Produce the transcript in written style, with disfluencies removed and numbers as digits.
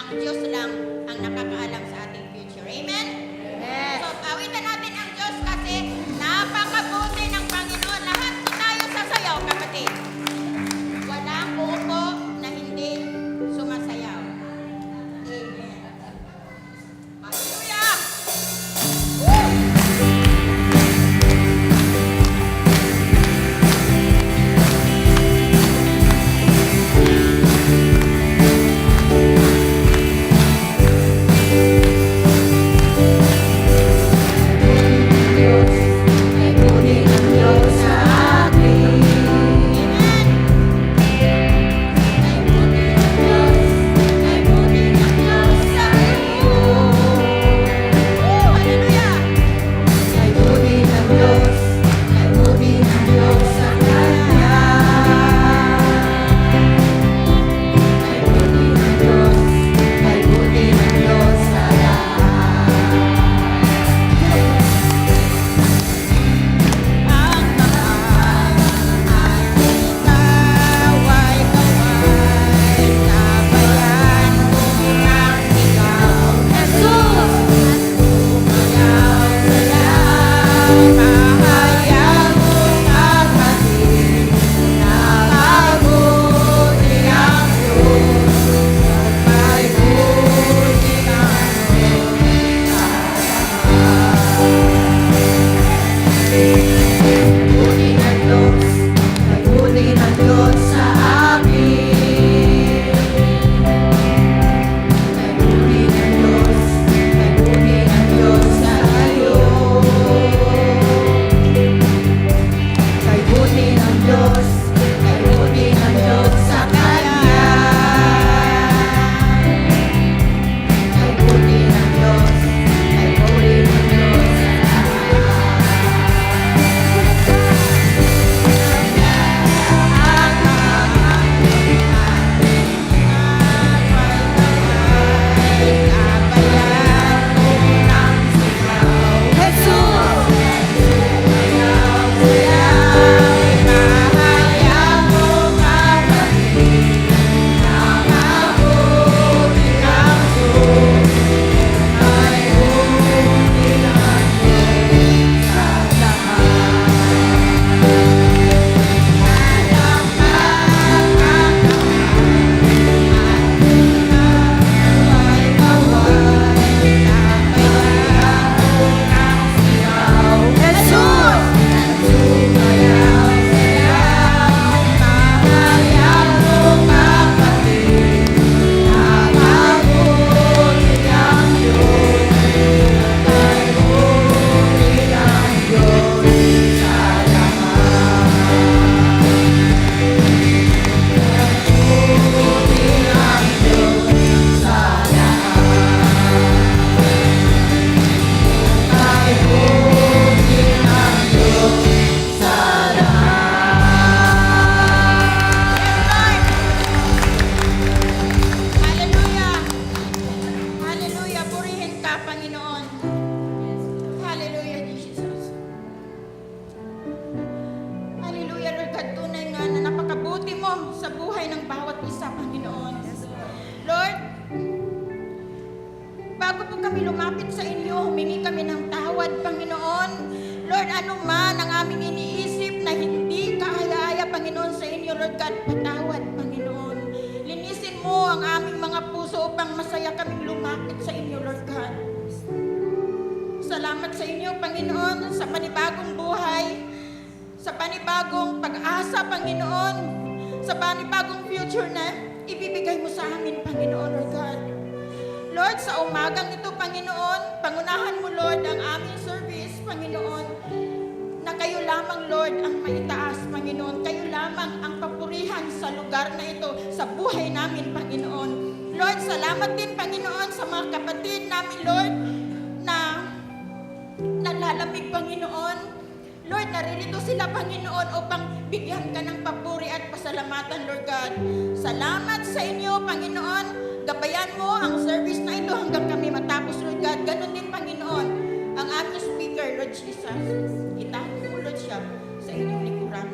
ang Diyos lang ang nakakaalam sa ating future. Amen? Yes. So, awitan natin ang Diyos kasi napakabuti ng Panginoon. Lahat po tayo sasayaw, kapatid. Walang uupo na hindi sumasayaw. Amen. Hallelujah! Salamat sa inyo, Panginoon, sa panibagong buhay, sa panibagong pag-asa, Panginoon, sa panibagong future na ibibigay mo sa amin, Panginoon, Lord God. Lord, sa umagang ito, Panginoon, pangunahan mo, Lord, ang aming service, Panginoon, na kayo lamang, Lord, ang maitaas, Panginoon. Kayo lamang ang papurihan sa lugar na ito, sa buhay namin, Panginoon. Lord, salamat din, Panginoon, sa mga kapatid namin, Lord, na nalalamig, Panginoon. Lord, naririto sila, Panginoon, upang bigyan ka ng papuri at pasalamatan, Lord God. Salamat sa inyo, Panginoon. Gabayan mo ang service na ito hanggang kami matapos, Lord God. Ganon din, Panginoon, ang aming speaker, Lord Jesus. Itago mo, Lord siya, sa inyong likuran.